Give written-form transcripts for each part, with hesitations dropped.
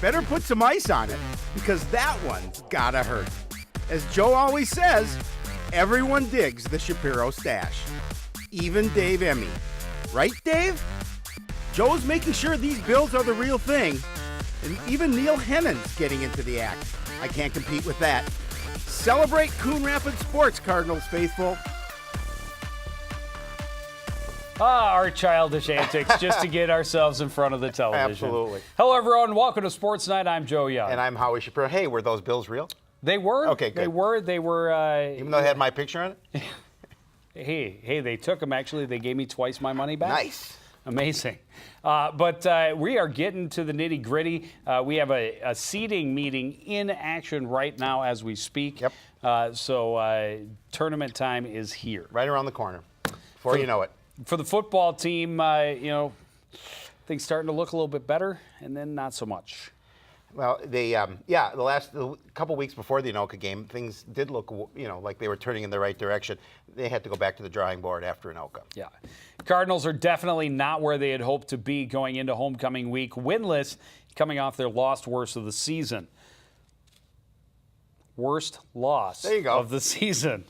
better put some ice on it, because that one's gotta hurt. As Joe always says, everyone digs the Shapiro stash. Even Dave Emmy. Right, Dave? Joe's making sure these Bills are the real thing. And even Neil Hennon's getting into the act. I can't compete with that. Celebrate Coon Rapids sports, Cardinals faithful. Our childish antics just to get ourselves in front of the television. Absolutely. Hello, everyone. Welcome to Sports Night. I'm Joe Young. And I'm Howie Shapiro. Hey, were those Bills real? They were. Okay, good. They were. Even though they had my picture on it? Hey, they took them. Actually, they gave me twice my money back. Nice. Amazing. But we are getting to the nitty gritty. We have a seeding meeting in action right now as we speak. Yep. So tournament time is here. Right around the corner. Before you know it. For the football team, things starting to look a little bit better, and then not so much. Well, the last couple weeks before the Anoka game, things did look, like they were turning in the right direction. They had to go back to the drawing board after Anoka. Yeah. Cardinals are definitely not where they had hoped to be going into homecoming week. Winless, coming off their worst of the season. Worst loss there you go. Of the season.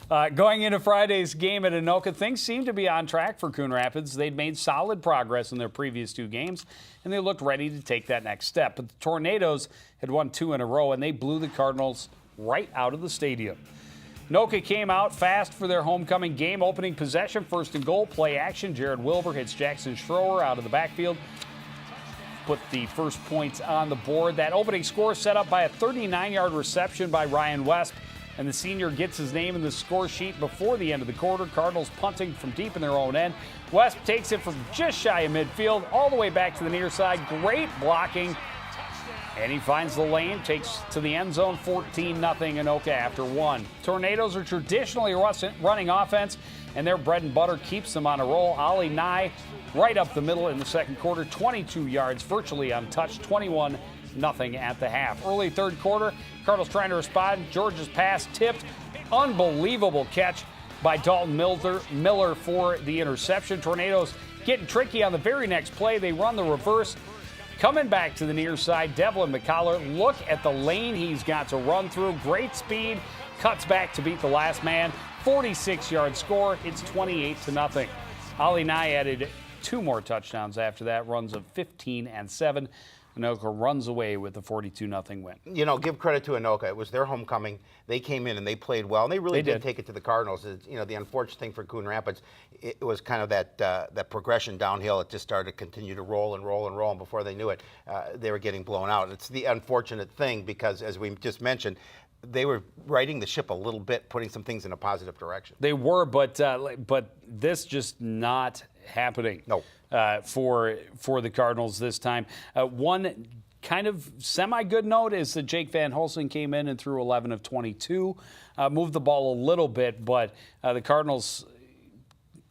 Going into Friday's game at Anoka, things seemed to be on track for Coon Rapids. They'd made solid progress in their previous two games, and they looked ready to take that next step. But the Tornadoes had won 2 in a row, and they blew the Cardinals right out of the stadium. Anoka came out fast for their homecoming game. Opening possession, first and goal, play action. Jared Wilbur hits Jackson Schroer out of the backfield. Put the first points on the board. That opening score set up by a 39-yard reception by Ryan West. And the senior gets his name in the score sheet before the end of the quarter. Cardinals punting from deep in their own end. West takes it from just shy of midfield all the way back to the near side. Great blocking. And he finds the lane, takes to the end zone, 14-0 Anoka after 1. Tornadoes are traditionally running offense, and their bread and butter keeps them on a roll. Ali Nye right up the middle in the second quarter, 22 yards, virtually untouched, 21-0 at the half. Early third quarter, Cardinals trying to respond. George's pass tipped. Unbelievable catch by Dalton Miller for the interception. Tornadoes getting tricky on the very next play. They run the reverse. Coming back to the near side, Devlin McCollar. Look at the lane he's got to run through. Great speed. Cuts back to beat the last man. 46-yard score. It's 28-0. Ali Nye added 2 more touchdowns after that. Runs of 15 and 7. Anoka runs away with a 42-0 win. Give credit to Anoka. It was their homecoming. They came in and they played well, and they really did take it to the Cardinals. The unfortunate thing for Coon Rapids, it was kind of that progression downhill. It just started to continue to roll and roll and roll, and before they knew it, they were getting blown out. It's the unfortunate thing because, as we just mentioned, they were righting the ship a little bit, putting some things in a positive direction. They were, but this just not happening. No. For the Cardinals this time. One kind of semi-good note is that Jake Van Hulsen came in and threw 11 of 22, moved the ball a little bit, but the Cardinals,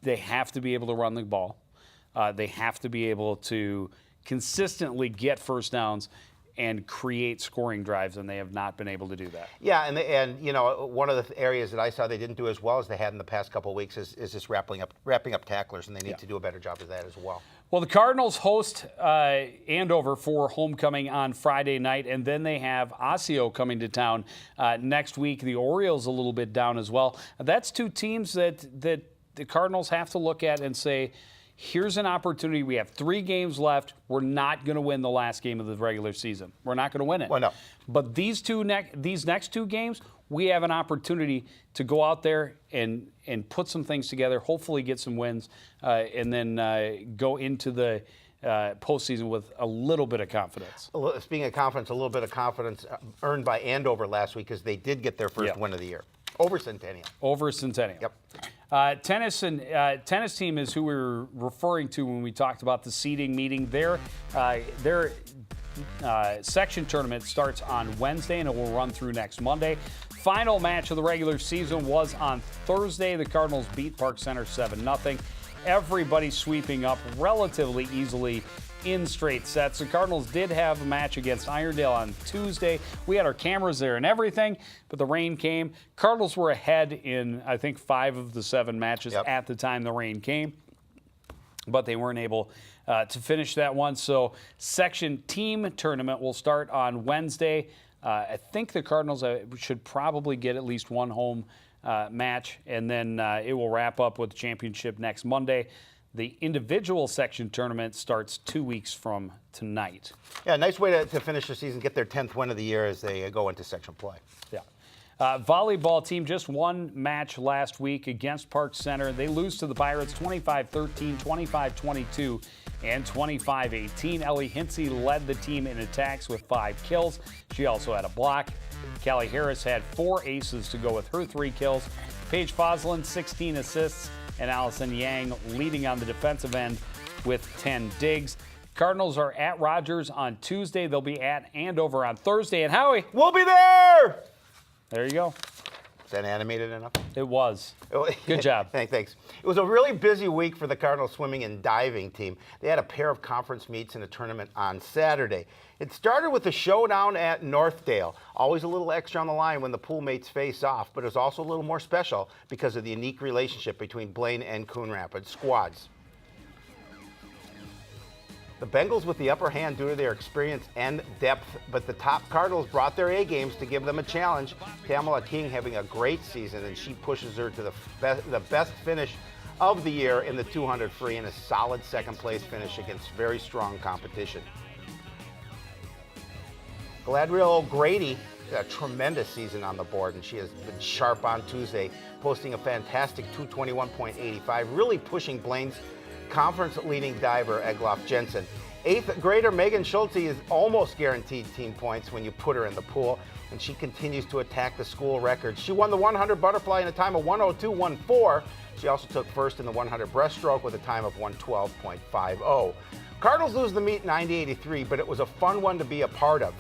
they have to be able to run the ball. They have to be able to consistently get first downs and create scoring drives, and they have not been able to do that. Yeah, and one of the areas that I saw they didn't do as well as they had in the past couple of weeks is just wrapping up tacklers, and they need to do a better job of that as well. Well, the Cardinals host Andover for homecoming on Friday night, and then they have Osseo coming to town next week. The Orioles a little bit down as well. That's 2 teams that the Cardinals have to look at and say, here's an opportunity. We have 3 games left. We're not going to win the last game of the regular season. We're not going to win it. Well, no. But these next 2 games, we have an opportunity to go out there and put some things together, hopefully get some wins, and then go into the postseason with a little bit of confidence. Speaking of confidence, a little bit of confidence earned by Andover last week because they did get their first win of the year. Over Centennial. Yep. Tennis team is who we were referring to when we talked about the seeding meeting. Their section tournament starts on Wednesday and it will run through next Monday. Final match of the regular season was on Thursday. The Cardinals beat Park Center 7-0. Everybody sweeping up relatively easily in straight sets. The Cardinals did have a match against Irondale on Tuesday. We had our cameras there and everything, but the rain came. Cardinals were ahead in, I think, 5 of the 7 matches at the time the rain came. but they weren't able to finish that one. So section team tournament will start on Wednesday. I think the Cardinals should probably get at least one home match, and then it will wrap up with the championship next Monday. The individual section tournament starts 2 weeks from tonight. Yeah, nice way to finish the season, get their 10th win of the year as they go into section play. Yeah. Volleyball team just one match last week against Park Center. They lose to the Pirates 25-13, 25-22, and 25-18. Ellie Hinsey led the team in attacks with 5 kills. She also had a block. Callie Harris had 4 aces to go with her 3 kills. Paige Foslin, 16 assists, and Allison Yang leading on the defensive end with 10 digs. Cardinals are at Rogers on Tuesday. They'll be at Andover on Thursday. And Howie, we'll be there! There you go. Is that animated enough? It was. Good job. Thanks. It was a really busy week for the Cardinals swimming and diving team. They had a pair of conference meets and a tournament on Saturday. It started with a showdown at Northdale. Always a little extra on the line when the pool mates face off, but it was also a little more special because of the unique relationship between Blaine and Coon Rapids squads. The Bengals with the upper hand due to their experience and depth, but the top Cardinals brought their A-games to give them a challenge. Tamala King having a great season, and she pushes her to the best finish of the year in the 200 free and a solid second-place finish against very strong competition. Galadriel O'Grady, a tremendous season on the board, and she has been sharp on Tuesday, posting a fantastic 221.85, really pushing Blaine's conference-leading diver Egloff Jensen. 8th grader Megan Schulte is almost guaranteed team points when you put her in the pool, and she continues to attack the school record. She won the 100 butterfly in a time of 102.14. She also took first in the 100 breaststroke with a time of 112.50. Cardinals lose the meet 90-83, but it was a fun one to be a part of,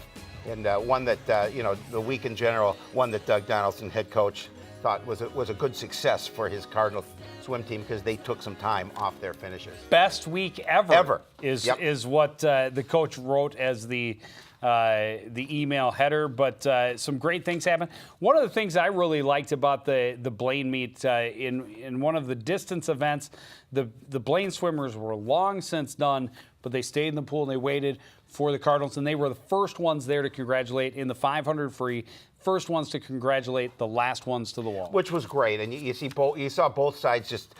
and one that, the week in general, one that Doug Donaldson, head coach, thought was a good success for his Cardinal swim team because they took some time off their finishes. Best week ever. Is what the coach wrote as the email header, but some great things happened. One of the things I really liked about the Blaine meet in one of the distance events, the Blaine swimmers were long since done, but they stayed in the pool and they waited for the Cardinals, and they were the first ones there to congratulate in the 500 free. First ones to congratulate, the last ones to the wall. Which was great, and you saw both sides just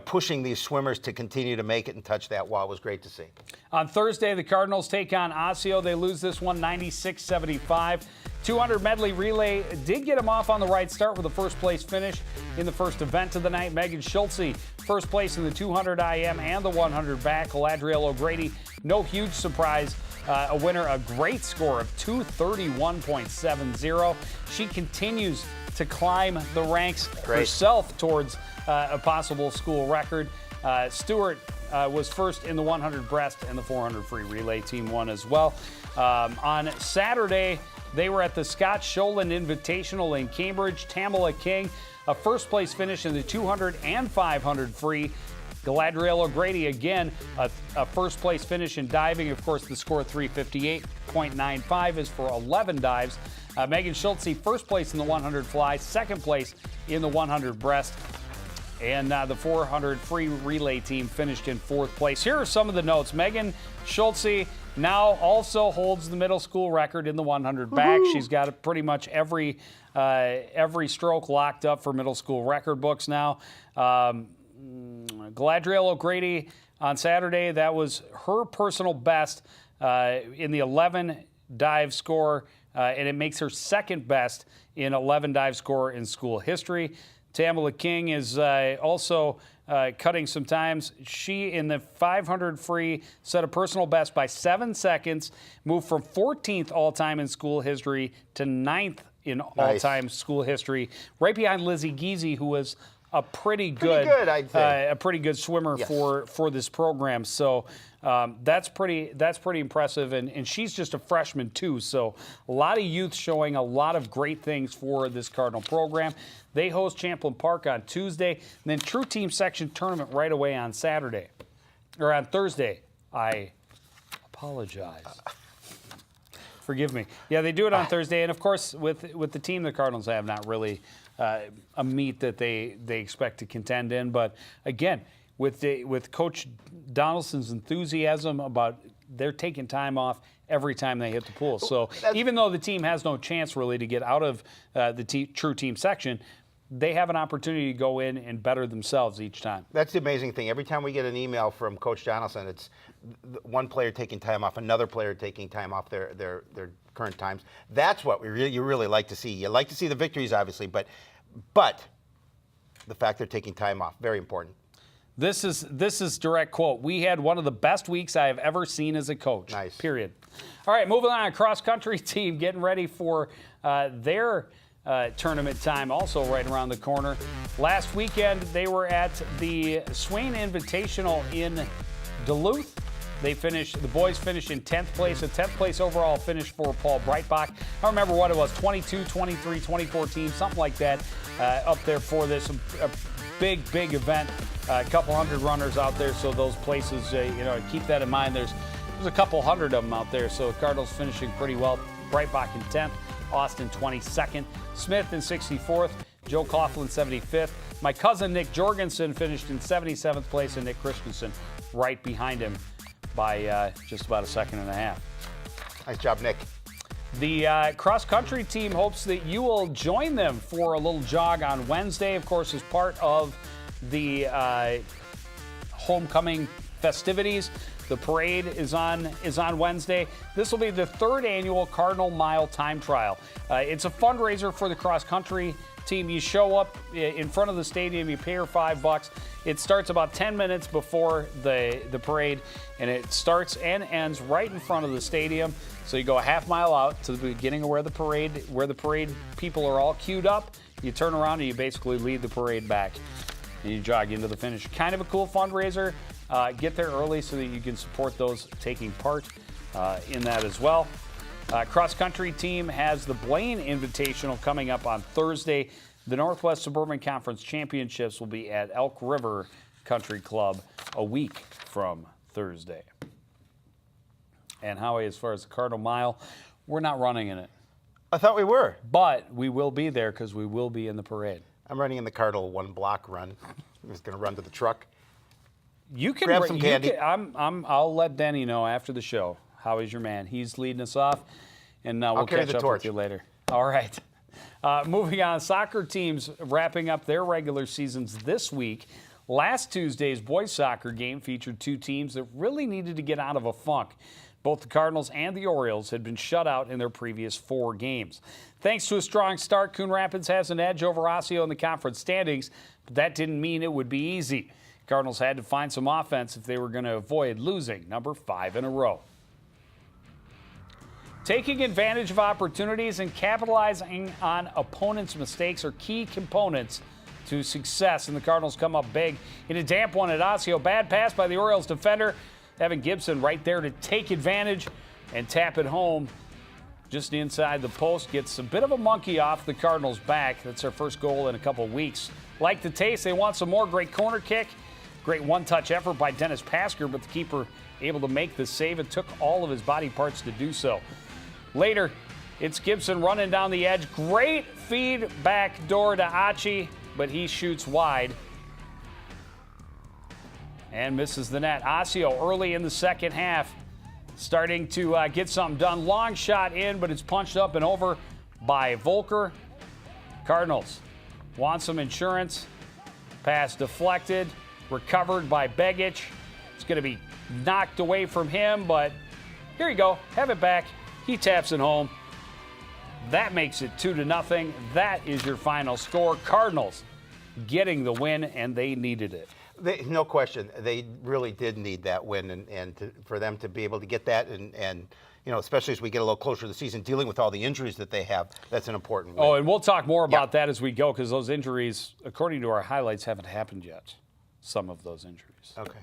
pushing these swimmers to continue to make it and touch that wall. It was great to see. On Thursday, the Cardinals take on Osseo. They lose this one 96-75. 200 medley relay did get them off on the right start with a first-place finish in the first event of the night. Megan Schultze, first place in the 200 IM and the 100 back. Galadriel O'Grady, no huge surprise. A winner, a great score of 231.70. She continues to climb the ranks herself towards a possible school record. Stewart was first in the 100 breast, and the 400 free relay team won as well. On Saturday, they were at the Scott Sholin Invitational in Cambridge. Tamala King, a first-place finish in the 200 and 500 free. Galadriel O'Grady, again, a first-place finish in diving. Of course, the score 358.95 is for 11 dives. Megan Schultze, first place in the 100 fly, second place in the 100 breast. And the 400 free relay team finished in fourth place. Here are some of the notes. Megan Schultze now also holds the middle school record in the 100 back. She's got pretty much every stroke locked up for middle school record books now. Galadriel O'Grady on Saturday, that was her personal best in the 11 dive score, and it makes her second best in 11 dive score in school history. Tamala King is also cutting some times. She, in the 500 free, set a personal best by 7 seconds, moved from 14th all-time in school history to 9th in all-time school history, right behind Lizzie Giese, who was a pretty good I'd say. A pretty good swimmer for this program. So that's pretty impressive, and she's just a freshman too. So a lot of youth showing a lot of great things for this Cardinal program. They host Champlin Park on Tuesday, and then True Team Section Tournament right away on Saturday, or on Thursday. I apologize. Forgive me. Yeah, they do it on Thursday, and of course, with the team the Cardinals have, not really a meet that they expect to contend in. But again, with Coach Donaldson's enthusiasm about they're taking time off every time they hit the pool. So even though the team has no chance really to get out of the true team section, they have an opportunity to go in and better themselves each time. That's the amazing thing. Every time we get an email from Coach Donaldson, it's one player taking time off, another player taking time off their current times. That's what you really like to see. You like to see the victories, obviously, but the fact they're taking time off, very important. This is direct quote. We had one of the best weeks I have ever seen as a coach. Nice. Period. All right, moving on. Cross country team getting ready for their tournament time, also right around the corner. Last weekend, they were at the Swain Invitational in Duluth. The boys finished in 10th place, a 10th place overall finish for Paul Breitbach. I don't remember what it was, 22, 23, 24 teams, something like that up there for this. A big event, a couple hundred runners out there, so those places, keep that in mind. There's a couple hundred of them out there, so the Cardinals finishing pretty well. Breitbach in 10th, Austin 22nd, Smith in 64th, Joe Coughlin 75th. My cousin Nick Jorgensen finished in 77th place, and Nick Christensen right behind him by just about a second and a half. Nice job, Nick. The cross-country team hopes that you will join them for a little jog on Wednesday, of course, as part of the homecoming festivities. The parade is on Wednesday. This will be the third annual Cardinal Mile Time Trial. It's a fundraiser for the cross-country team. You show up in front of the stadium, you pay your $5. It starts about 10 minutes before the parade, and it starts and ends right in front of the stadium. So you go a half mile out to the beginning of where the parade people are all queued up. You turn around and you basically lead the parade back, and you jog into the finish. Kind of a cool fundraiser. Get there early so that you can support those taking part in that as well. Cross-country team has the Blaine Invitational coming up on Thursday. The Northwest Suburban Conference Championships will be at Elk River Country Club a week from Thursday. And Howie, as far as the Cardinal Mile, we're not running in it. I thought we were. But we will be there because we will be in the parade. I'm running in the Cardinal 1 block run. I'm just going to run to the truck. You can grab some candy. I'll let Denny know after the show. Howie's your man. He's leading us off, and we'll catch up with you later. All right. Moving on, soccer teams wrapping up their regular seasons this week. Last Tuesday's boys soccer game featured two teams that really needed to get out of a funk. Both the Cardinals and the Orioles had been shut out in their previous 4 games. Thanks to a strong start, Coon Rapids has an edge over Osseo in the conference standings, but that didn't mean it would be easy. Cardinals had to find some offense if they were going to avoid losing number 5 in a row. Taking advantage of opportunities and capitalizing on opponents' mistakes are key components to success, and the Cardinals come up big in a damp one at Osseo. Bad pass by the Orioles defender. Evan Gibson right there to take advantage and tap it home just inside the post. Gets a bit of a monkey off the Cardinals' back. That's their first goal in a couple weeks. Like the taste, they want some more. Great corner kick. Great one-touch effort by Dennis Pasker, but the keeper able to make the save. It took all of his body parts to do so. Later, it's Gibson running down the edge. Great feed back door to Achi, but he shoots wide and misses the net. Osseo early in the second half starting to get something done. Long shot in, but it's punched up and over by Volker. Cardinals want some insurance. Pass deflected, recovered by Begic. It's going to be knocked away from him, but here you go. Have it back. He taps it home. That makes it 2-0. That is your final score. Cardinals getting the win, and they needed it. No question. They really did need that win, and for them to be able to get that, and especially as we get a little closer to the season, dealing with all the injuries that they have, that's an important win. Oh, and we'll talk more about that as we go, because those injuries, according to our highlights, haven't happened yet. Some of those injuries. Okay.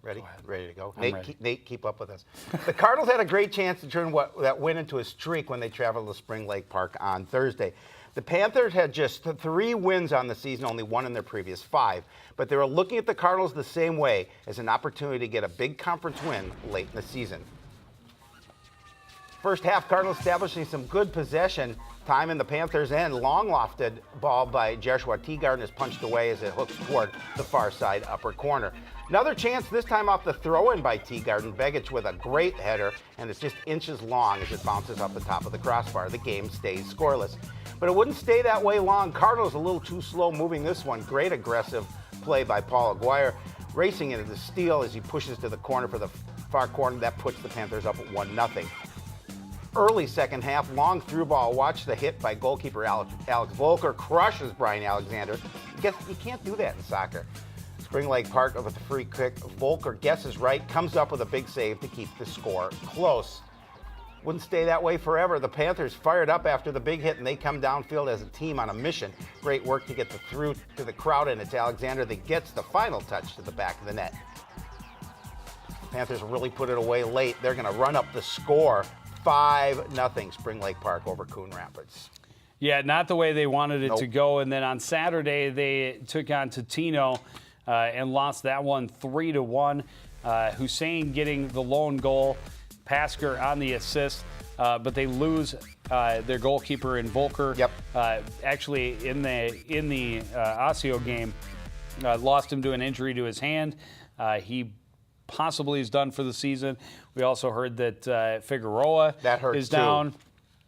Ready? Ready to go. Nate, keep up with us. The Cardinals had a great chance to turn that win into a streak when they traveled to Spring Lake Park on Thursday. The Panthers had just 3 wins on the season, only 1 in their previous 5. But they were looking at the Cardinals the same way, as an opportunity to get a big conference win late in the season. First half, Cardinals establishing some good possession, Time in the Panthers' end. Long lofted ball by Joshua Teagarden is punched away as it hooks toward the far side upper corner. Another chance, this time off the throw-in by Teagarden. Begich with a great header, and it's just inches long as it bounces off the top of the crossbar. The game stays scoreless. But it wouldn't stay that way long. Cardinals a little too slow moving this one. Great aggressive play by Paul Aguirre, racing into the steal as he pushes to the corner for the far corner. That puts the Panthers up at 1-0. Early second half, long through ball. Watch the hit by goalkeeper Alex Volker. Crushes Brian Alexander. You can't do that in soccer. Spring Lake Park with a free kick. Volker guesses right, comes up with a big save to keep the score close. Wouldn't stay that way forever. The Panthers fired up after the big hit, and they come downfield as a team on a mission. Great work to get through to the crowd, and it's Alexander that gets the final touch to the back of the net. Panthers really put it away late. They're going to run up the score. 5-0 Spring Lake Park over Coon Rapids. Yeah, not the way they wanted it to go. And then on Saturday, they took on Totino and lost that one 3-1. Hussein getting the lone goal, Pasker on the assist, but they lose their goalkeeper in Volker. Yep. Actually, in the Osseo game, lost him to an injury to his hand. He possibly is done for the season. We also heard that Figueroa is down.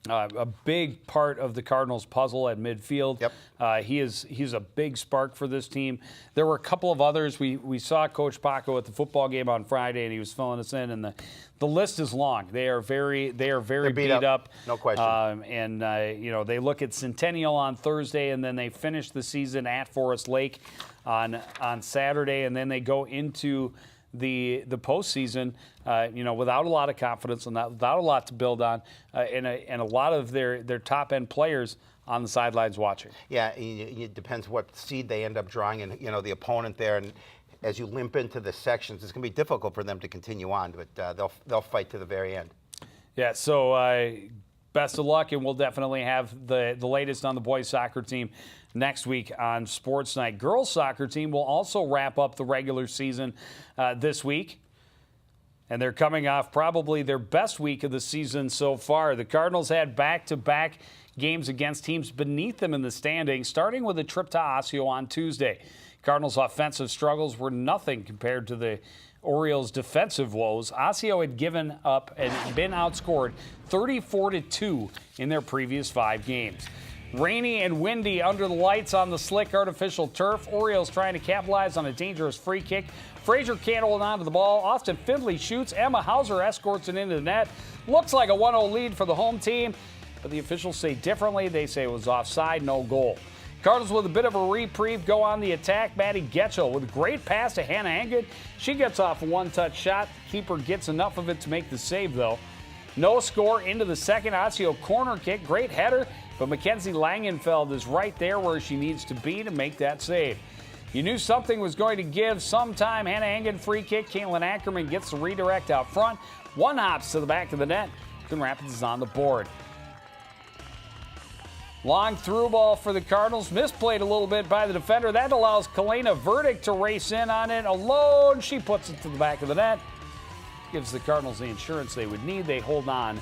A big part of the Cardinals' puzzle at midfield. Yep. He's a big spark for this team. There were a couple of others. We saw Coach Paco at the football game on Friday, and he was filling us in. And the list is long. They are very beat up. No question. They look at Centennial on Thursday, and then they finish the season at Forest Lake on Saturday, and then they go into the postseason, without a lot of confidence and without a lot to build on, and a lot of their top end players on the sidelines watching. Yeah, it depends what seed they end up drawing, and the opponent there. And as you limp into the sections, it's going to be difficult for them to continue on, but they'll fight to the very end. Yeah. So best of luck, and we'll definitely have the latest on the boys soccer team next week on Sports Night. Girls soccer team will also wrap up the regular season this week, and they're coming off probably their best week of the season so far. The Cardinals had back-to-back games against teams beneath them in the standings, starting with a trip to Osseo on Tuesday. Cardinals' offensive struggles were nothing compared to the Orioles' defensive woes. Osseo had given up and been outscored 34-2 in their previous 5 games. Rainy and windy under the lights on the slick artificial turf. Orioles trying to capitalize on a dangerous free kick. Frazier can't hold on to the ball. Austin Findley shoots. Emma Hauser escorts it into the net. Looks like a 1-0 lead for the home team, but the officials say differently. They say it was offside, no goal. Cardinals with a bit of a reprieve go on the attack. Maddie Getchell with a great pass to Hannah Engel. She gets off a one-touch shot. Keeper gets enough of it to make the save, though. No score into the second. Osseo corner kick. Great header, but Mackenzie Langenfeld is right there where she needs to be to make that save. You knew something was going to give sometime. Hannah Engel free kick. Caitlin Ackerman gets the redirect out front. One hops to the back of the net. Coon Rapids is on the board. Long through ball for the Cardinals. Misplayed a little bit by the defender. That allows Kalena Verdick to race in on it alone. She puts it to the back of the net. Gives the Cardinals the insurance they would need. They hold on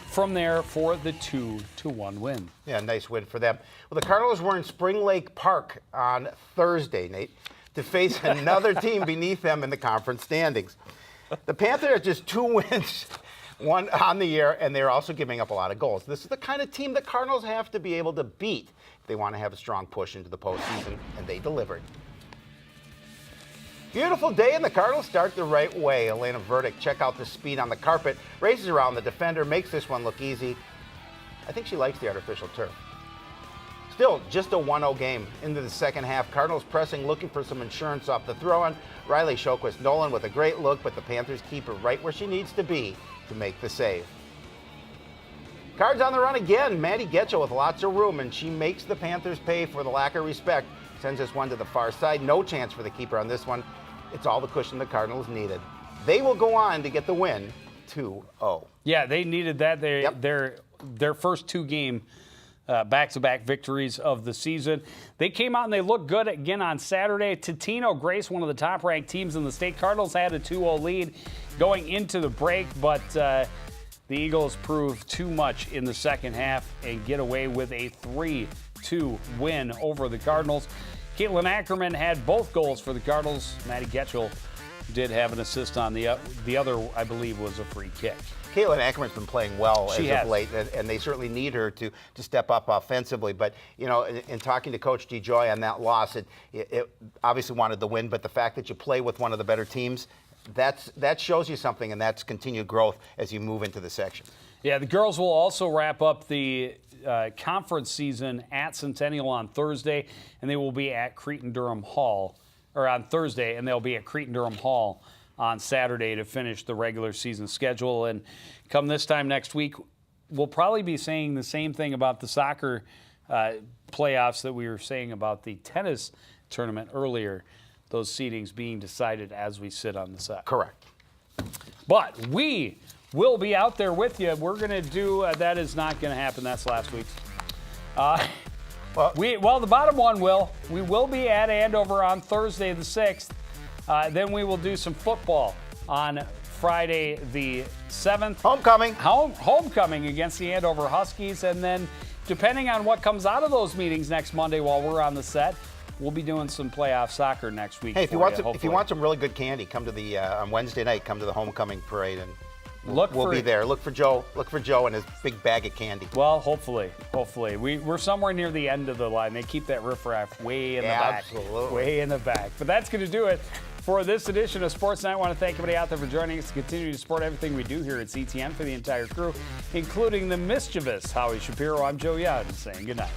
from there for the 2-1 win. Yeah, nice win for them. Well, the Cardinals were in Spring Lake Park on Thursday, Nate, to face another team beneath them in the conference standings. The Panthers are just 2 wins. One on the year, and they're also giving up a lot of goals. This is the kind of team the Cardinals have to be able to beat if they want to have a strong push into the postseason, and they delivered. Beautiful day, and the Cardinals start the right way. Elena Verdick, check out the speed on the carpet, races around the defender, makes this one look easy. I think she likes the artificial turf. Still, just a 1-0 game into the second half. Cardinals pressing, looking for some insurance off the throw-in. Riley Shoquist-Nolan with a great look, but the Panthers keep her right where she needs to be to make the save. Cards on the run again. Maddie Getchell with lots of room, and she makes the Panthers pay for the lack of respect. Sends this one to the far side. No chance for the keeper on this one. It's all the cushion the Cardinals needed. They will go on to get the win, 2-0. Yeah, they needed that. Their first 2 game back-to-back victories of the season. They came out and they looked good again on Saturday. Totino Grace, one of the top-ranked teams in the state. Cardinals had a 2-0 lead going into the break, but The Eagles proved too much in the second half and get away with a 3-2 win over the Cardinals. Caitlin Ackerman had both goals for the Cardinals. Maddie Getchell did have an assist on the other, I believe, was a free kick. Caitlin Ackerman's been playing well She as has. of late, and they certainly need her to step up offensively. But, you know, in talking to Coach DeJoy on that loss, it obviously wanted the win, but the fact that you play with one of the better teams, that shows you something, and that's continued growth as you move into the section. Yeah, the girls will also wrap up the conference season at Centennial on Thursday, and they will be at Cretin-Durham Hall, or on Thursday, and they'll be at Cretin-Durham Hall on Saturday to finish the regular season schedule. And come this time next week, we'll probably be saying the same thing about the soccer playoffs that we were saying about the tennis tournament earlier, those seedings being decided as we sit on the set. Correct. But we will be out there with you. We're going to do, that is not going to happen. That's last week's. Well, the bottom one will. We will be at Andover on Thursday the 6th. Then we will do some football on Friday the 7th. Homecoming against the Andover Huskies. And then depending on what comes out of those meetings next Monday while we're on the set, we'll be doing some playoff soccer next week. Hey, if you want some really good candy, come to the on Wednesday night. Come to the homecoming parade, and we'll be there. Look for Joe and his big bag of candy. Well, hopefully, we're somewhere near the end of the line. They keep that riffraff way in the back, way in the back. But that's going to do it for this edition of Sports Night. I want to thank everybody out there for joining us to continue to support everything we do here at CTN. For the entire crew, including the mischievous Howie Shapiro, I'm Joe Young saying good night.